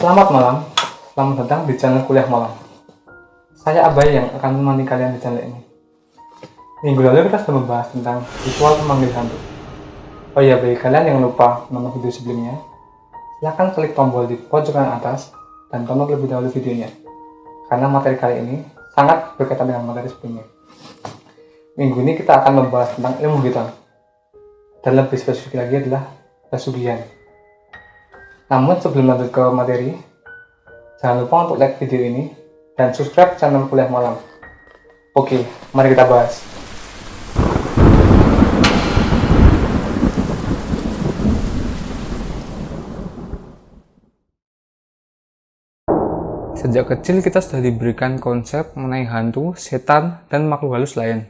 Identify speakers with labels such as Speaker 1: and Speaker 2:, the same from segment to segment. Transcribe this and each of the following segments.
Speaker 1: Selamat malam, selamat datang di channel Kuliah Malam. Saya Abai yang akan menemani kalian di channel ini. Minggu lalu kita sudah membahas tentang ritual memanggil hantu. Oh iya, bagi kalian yang lupa menonton video sebelumnya, silahkan klik tombol di pojok kanan atas dan tonton lebih dahulu videonya, karena materi kali ini sangat berkaitan dengan materi sebelumnya. Minggu ini kita akan membahas tentang ilmu hitam, dan lebih spesifik lagi adalah pesugihan. Namun sebelum lanjut ke materi, jangan lupa untuk like video ini dan subscribe channel Kuliah Malam. Oke, mari kita bahas. Sejak kecil kita sudah diberikan konsep mengenai hantu, setan, dan makhluk halus lain.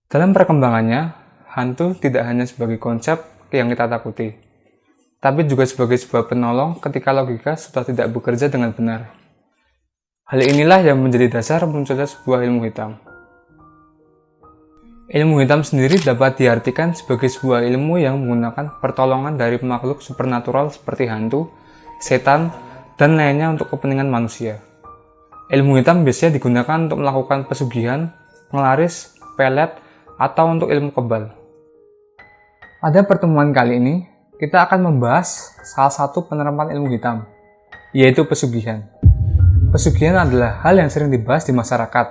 Speaker 1: Dalam perkembangannya, hantu tidak hanya sebagai konsep yang kita takuti, tapi juga sebagai sebuah penolong ketika logika sudah tidak bekerja dengan benar. Hal inilah yang menjadi dasar munculnya sebuah ilmu hitam. Ilmu hitam sendiri dapat diartikan sebagai sebuah ilmu yang menggunakan pertolongan dari makhluk supernatural seperti hantu, setan, dan lainnya untuk kepentingan manusia. Ilmu hitam biasanya digunakan untuk melakukan pesugihan, penglaris, pelet, atau untuk ilmu kebal. Pada pertemuan kali ini, kita akan membahas salah satu penerapan ilmu hitam, yaitu pesugihan. Pesugihan adalah hal yang sering dibahas di masyarakat.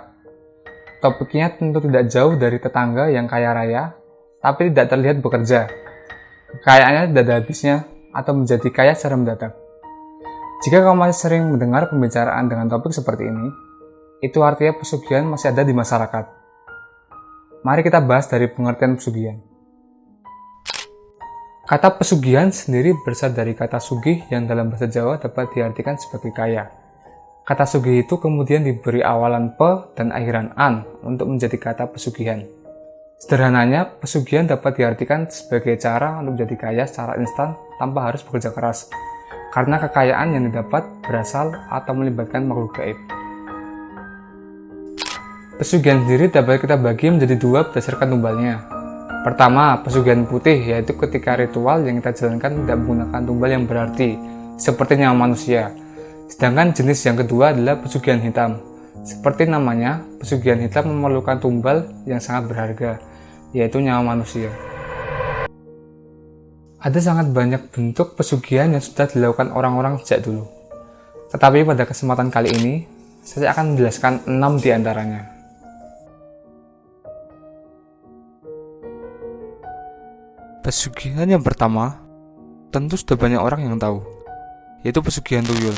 Speaker 1: Topiknya tentu tidak jauh dari tetangga yang kaya raya, tapi tidak terlihat bekerja. Kekayaannya tidak ada habisnya, atau menjadi kaya secara mendadak. Jika kamu masih sering mendengar pembicaraan dengan topik seperti ini, itu artinya pesugihan masih ada di masyarakat. Mari kita bahas dari pengertian pesugihan. Kata pesugihan sendiri berasal dari kata sugih yang dalam bahasa Jawa dapat diartikan sebagai kaya. Kata sugih itu kemudian diberi awalan pe dan akhiran an untuk menjadi kata pesugihan. Sederhananya, pesugihan dapat diartikan sebagai cara untuk menjadi kaya secara instan tanpa harus bekerja keras, karena kekayaan yang didapat berasal atau melibatkan makhluk gaib. Pesugihan sendiri dapat kita bagi menjadi dua berdasarkan tumbalnya. Pertama, pesugihan putih, yaitu ketika ritual yang kita jalankan tidak menggunakan tumbal yang berarti, seperti nyawa manusia. Sedangkan jenis yang kedua adalah pesugihan hitam. Seperti namanya, pesugihan hitam memerlukan tumbal yang sangat berharga, yaitu nyawa manusia. Ada sangat banyak bentuk pesugihan yang sudah dilakukan orang-orang sejak dulu. Tetapi pada kesempatan kali ini, saya akan menjelaskan 6 di antaranya. Pesugihan yang pertama, tentu sudah banyak orang yang tahu, yaitu pesugihan tuyul.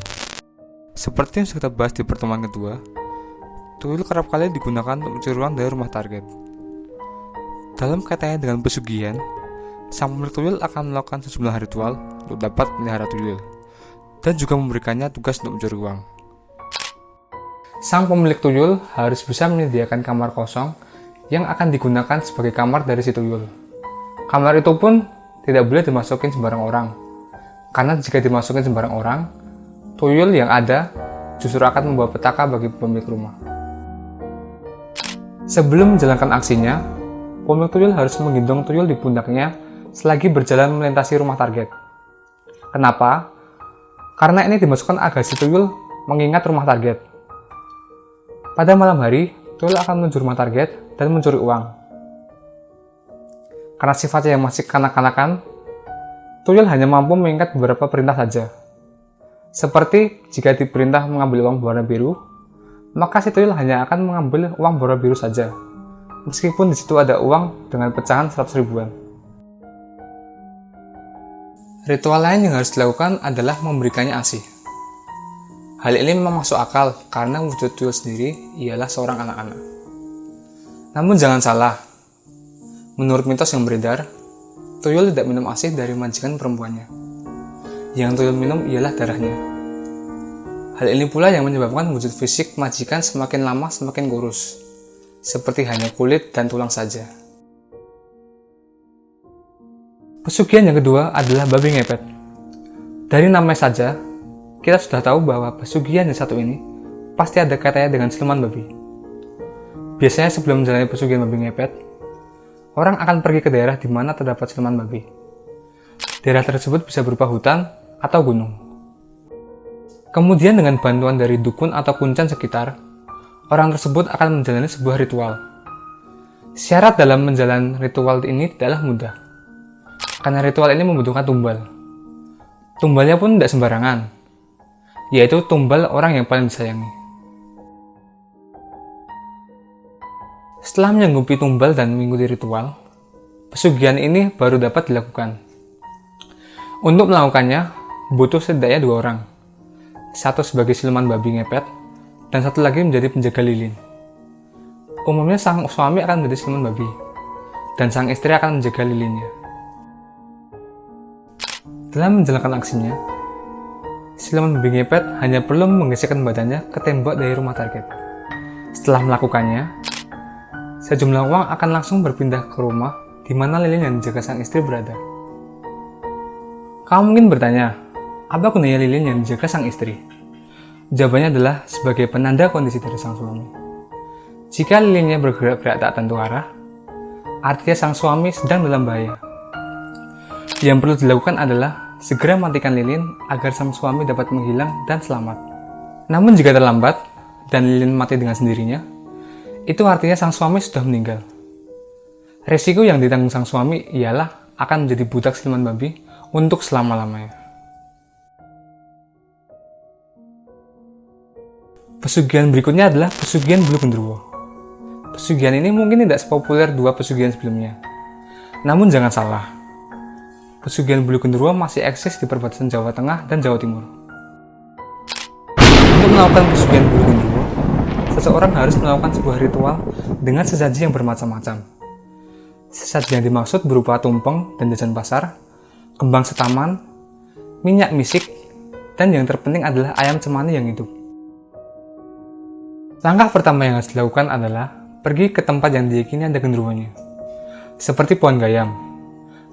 Speaker 1: Seperti yang sudah kita bahas di pertemuan kedua, tuyul kerap kali digunakan untuk mencuri uang dari rumah target. Dalam kaitannya dengan pesugihan, sang pemilik tuyul akan melakukan sejumlah ritual untuk dapat melihara tuyul, dan juga memberikannya tugas untuk mencuri uang. Sang pemilik tuyul harus bisa menyediakan kamar kosong yang akan digunakan sebagai kamar dari si tuyul. Kamar itu pun tidak boleh dimasukin sembarang orang, karena jika dimasukin sembarang orang, tuyul yang ada justru akan membawa petaka bagi pemilik rumah. Sebelum menjalankan aksinya, pemilik tuyul harus menggendong tuyul di pundaknya selagi berjalan melintasi rumah target. Kenapa? Karena ini dimasukkan agar si tuyul mengingat rumah target. Pada malam hari, tuyul akan menuju rumah target dan mencuri uang. Karena sifatnya yang masih kanak-kanakan, tuyul hanya mampu mengingat beberapa perintah saja. Seperti jika diperintah mengambil uang berwarna biru, maka si tuyul hanya akan mengambil uang berwarna biru saja, meskipun di situ ada uang dengan pecahan 100 ribuan. Ritual lain yang harus dilakukan adalah memberikannya ASI. Hal ini memang masuk akal karena wujud tuyul sendiri ialah seorang anak-anak. Namun jangan salah, menurut mitos yang beredar, tuyul tidak minum ASI dari majikan perempuannya. Yang tuyul minum ialah darahnya. Hal ini pula yang menyebabkan wujud fisik majikan semakin lama semakin kurus, seperti hanya kulit dan tulang saja. Pesugihan yang kedua adalah babi ngepet. Dari namanya saja, kita sudah tahu bahwa pesugihan yang satu ini pasti ada kaitannya dengan siluman babi. Biasanya sebelum menjalani pesugihan babi ngepet, orang akan pergi ke daerah di mana terdapat siluman babi. Daerah tersebut bisa berupa hutan atau gunung. Kemudian dengan bantuan dari dukun atau kuncan sekitar, orang tersebut akan menjalani sebuah ritual. Syarat dalam menjalani ritual ini tidaklah mudah, karena ritual ini membutuhkan tumbal. Tumbalnya pun tidak sembarangan, yaitu tumbal orang yang paling disayangi. Setelah menyanggupi tumbal dan mengikuti ritual, pesugihan ini baru dapat dilakukan. Untuk melakukannya, butuh setidaknya 2 orang. Satu sebagai siluman babi ngepet, dan satu lagi menjadi penjaga lilin. Umumnya sang suami akan menjadi siluman babi, dan sang istri akan menjaga lilinnya. Dalam menjalankan aksinya, siluman babi ngepet hanya perlu menggesekkan badannya ke tembok dari rumah target. Setelah melakukannya, sejumlah uang akan langsung berpindah ke rumah di mana lilin yang menjaga sang istri berada. Kamu mungkin bertanya, apa gunanya lilin yang menjaga sang istri? Jawabannya adalah sebagai penanda kondisi dari sang suami. Jika lilinnya bergerak-gerak tak tentu arah, artinya sang suami sedang dalam bahaya. Yang perlu dilakukan adalah segera matikan lilin agar sang suami dapat menghilang dan selamat. Namun jika terlambat dan lilin mati dengan sendirinya, itu artinya sang suami sudah meninggal. Resiko yang ditanggung sang suami ialah akan menjadi budak siluman babi untuk selama-lamanya. Pesugihan berikutnya adalah pesugihan bulu genderuwo. Pesugihan ini mungkin tidak sepopuler 2 pesugihan sebelumnya. Namun jangan salah, pesugihan bulu genderuwo masih eksis di perbatasan Jawa Tengah dan Jawa Timur. Untuk melakukan pesugihan bulu genderuwo, seseorang harus melakukan sebuah ritual dengan sesaji yang bermacam-macam. Sesaji yang dimaksud berupa tumpeng dan jajan pasar, kembang setaman, minyak misik, dan yang terpenting adalah ayam cemani yang hidup. Langkah pertama yang harus dilakukan adalah pergi ke tempat yang diyakini ada genderuwonya. Seperti pohon gayam.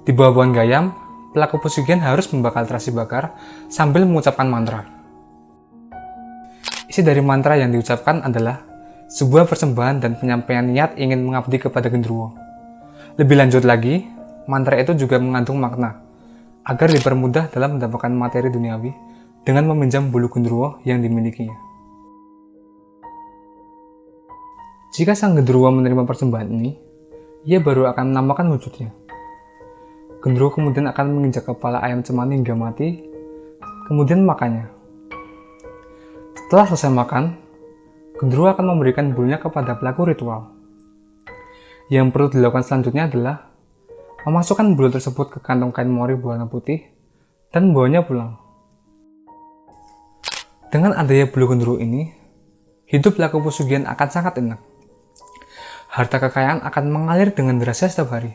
Speaker 1: Di bawah pohon gayam, pelaku pesugihan harus membakar terasi bakar sambil mengucapkan mantra. Isi dari mantra yang diucapkan adalah sebuah persembahan dan penyampaian niat ingin mengabdi kepada genderuwo. Lebih lanjut lagi, mantra itu juga mengandung makna agar dipermudah dalam mendapatkan materi duniawi dengan meminjam bulu genderuwo yang dimilikinya. Jika sang genderuwo menerima persembahan ini, ia baru akan menamakan wujudnya. Genderuwo kemudian akan menginjak kepala ayam cemani hingga mati, kemudian makannya. Setelah selesai makan, genderuwo akan memberikan bulunya kepada pelaku ritual. Yang perlu dilakukan selanjutnya adalah memasukkan bulu tersebut ke kantong kain mori berwarna putih dan membawanya pulang. Dengan adanya bulu genderuwo ini, hidup pelaku pesugihan akan sangat enak. Harta kekayaan akan mengalir dengan derasnya setiap hari.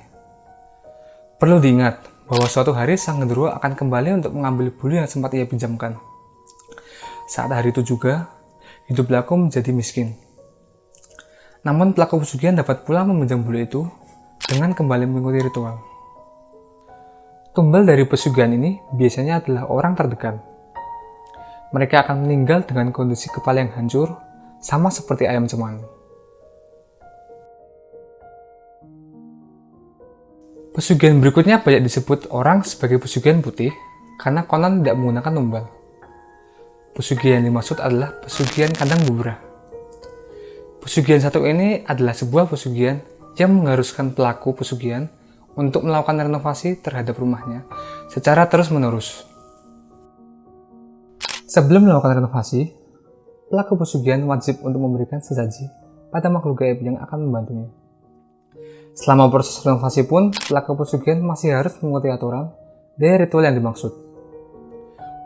Speaker 1: Perlu diingat bahwa suatu hari sang genderuwo akan kembali untuk mengambil bulu yang sempat ia pinjamkan. Saat hari itu juga, hidup pelaku menjadi miskin. Namun pelaku pesugihan dapat pula meminjam bulu itu dengan kembali mengikuti ritual. Tumbal dari pesugihan ini biasanya adalah orang terdekat. Mereka akan meninggal dengan kondisi kepala yang hancur, sama seperti ayam cemani. Pesugihan berikutnya banyak disebut orang sebagai pesugihan putih karena konon tidak menggunakan tumbal. Pesugihan yang dimaksud adalah pesugihan kandang bubrah. Pesugihan satu ini adalah sebuah pesugihan yang mengharuskan pelaku pesugihan untuk melakukan renovasi terhadap rumahnya secara terus-menerus. Sebelum melakukan renovasi, pelaku pesugihan wajib untuk memberikan sesaji pada makhluk gaib yang akan membantunya. Selama proses renovasi pun, pelaku pesugihan masih harus mengikuti aturan dari ritual yang dimaksud.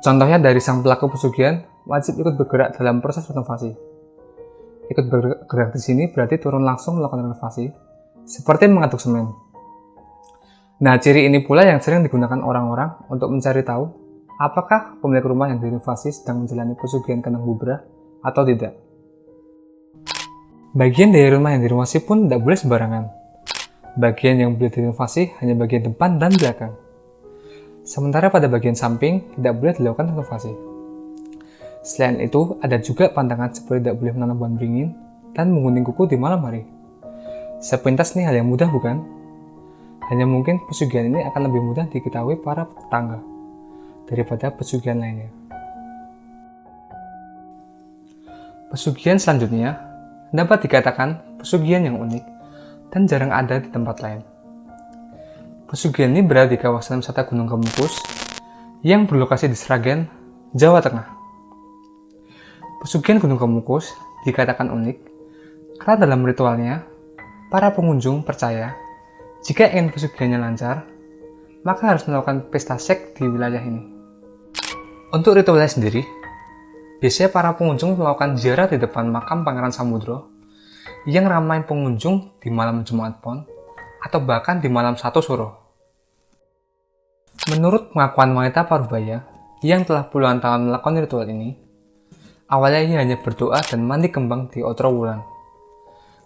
Speaker 1: Contohnya dari sang pelaku pesugihan wajib ikut bergerak dalam proses renovasi. Ikut bergerak di sini berarti turun langsung melakukan renovasi, seperti mengaduk semen. Nah, ciri ini pula yang sering digunakan orang-orang untuk mencari tahu apakah pemilik rumah yang direnovasi sedang menjalani pesugihan kandang bubrah atau tidak. Bagian dari rumah yang direnovasi pun tidak boleh sembarangan. Bagian yang boleh direnovasi hanya bagian depan dan belakang. Sementara pada bagian samping tidak boleh dilakukan renovasi. Selain itu, ada juga pantangan seperti tidak boleh menanam pohon beringin dan menggunting kuku di malam hari. Sepintas nih hal yang mudah bukan? Hanya mungkin pesugihan ini akan lebih mudah diketahui para tetangga daripada pesugihan lainnya. Pesugihan selanjutnya dapat dikatakan pesugihan yang unik dan jarang ada di tempat lain. Pesugihan ini berada di kawasan wisata Gunung Kemukus yang berlokasi di Sragen, Jawa Tengah. Pesugihan Gunung Kemukus dikatakan unik karena dalam ritualnya, para pengunjung percaya jika ingin pesugihannya lancar, maka harus melakukan pesta seks di wilayah ini. Untuk ritualnya sendiri, biasanya para pengunjung melakukan ziarah di depan makam Pangeran Samudro yang ramai pengunjung di malam Jumat Pon atau bahkan di malam 1 Suro. Menurut pengakuan wanita Parubaya yang telah puluhan tahun melakukan ritual ini, awalnya ia hanya berdoa dan mandi kembang di Otro Wulan.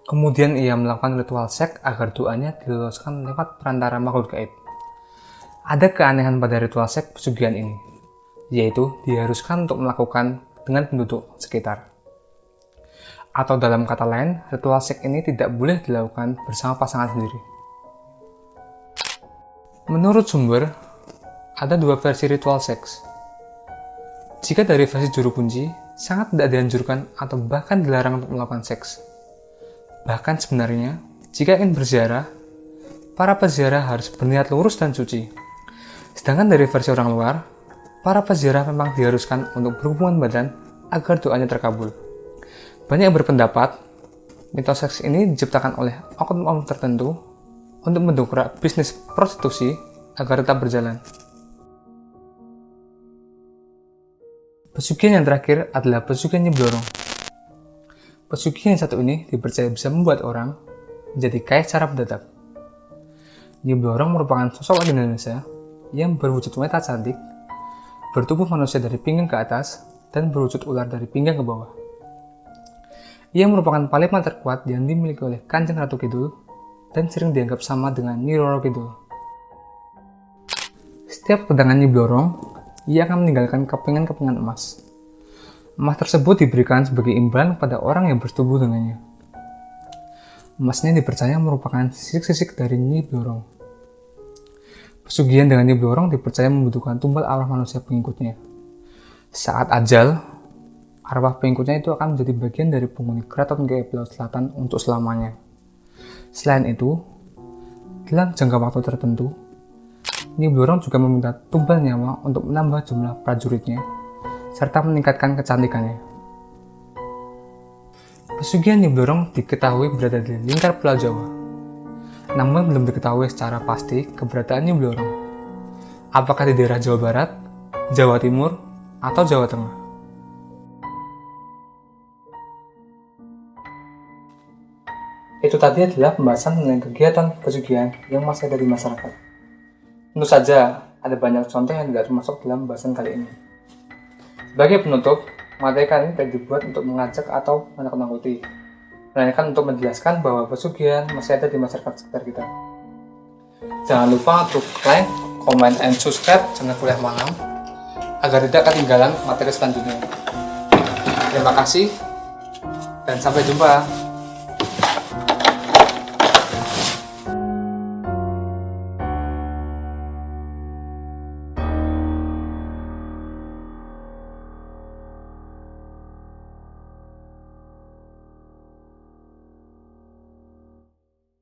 Speaker 1: Kemudian ia melakukan ritual seks agar doanya diloloskan lewat perantara makhluk gaib. Ada keanehan pada ritual seks pesugihan ini, yaitu diharuskan untuk melakukan dengan penduduk sekitar. Atau dalam kata lain, ritual seks ini tidak boleh dilakukan bersama pasangan sendiri. Menurut sumber, ada 2 versi ritual seks. Jika dari versi juru kunci, sangat tidak dianjurkan atau bahkan dilarang untuk melakukan seks. Bahkan sebenarnya, jika ingin berziarah, para peziarah harus berniat lurus dan suci. Sedangkan dari versi orang luar, para peziarah memang diharuskan untuk berhubungan badan agar doanya terkabul. Banyak yang berpendapat, mitos seks ini diciptakan oleh oknum tertentu untuk mendongkrak bisnis prostitusi agar tetap berjalan. Pesugihan yang terakhir adalah pesugihan Nyi Blorong. Pesugihan yang satu ini dipercaya bisa membuat orang menjadi kaya secara mendadak. Nyi Blorong merupakan sosok legenda Indonesia yang berwujud wanita cantik, bertubuh manusia dari pinggang ke atas, dan berwujud ular dari pinggang ke bawah. Ia merupakan palemah terkuat yang dimiliki oleh Kanjeng Ratu Kidul dan sering dianggap sama dengan Nyi Roro Kidul. Setiap kedatangan Nyi Blorong, ia akan meninggalkan kepingan-kepingan emas. Emas tersebut diberikan sebagai imbalan kepada orang yang bersetubuh dengannya. Emas ini dipercaya merupakan sisik-sisik dari Nyi Blorong. Pesugihan dengan Nyi Blorong dipercaya membutuhkan tumbal arwah manusia pengikutnya. Saat ajal, arwah pengikutnya itu akan menjadi bagian dari penghuni keraton gaib Laut Selatan untuk selamanya. Selain itu, dalam jangka waktu tertentu, Nyi Blorong juga meminta tumbal nyawa untuk menambah jumlah prajuritnya serta meningkatkan kecantikannya. Pesugihan Nyi Blorong diketahui berada di lingkar Pulau Jawa. Namun belum diketahui secara pasti keberadaan Nyi Blorong. Apakah di daerah Jawa Barat, Jawa Timur, atau Jawa Tengah? Itu tadi adalah pembahasan mengenai kegiatan pesugihan yang masih ada di masyarakat. Tentu saja, ada banyak contoh yang tidak termasuk dalam pembahasan kali ini. Sebagai penutup, materi kali ini tidak dibuat untuk mengajak atau menakut-nakuti, melainkan untuk menjelaskan bahwa pesugihan masih ada di masyarakat sekitar kita. Jangan lupa untuk like, comment, and subscribe channel Kuliah Malam agar tidak ketinggalan materi selanjutnya. Terima kasih dan sampai jumpa.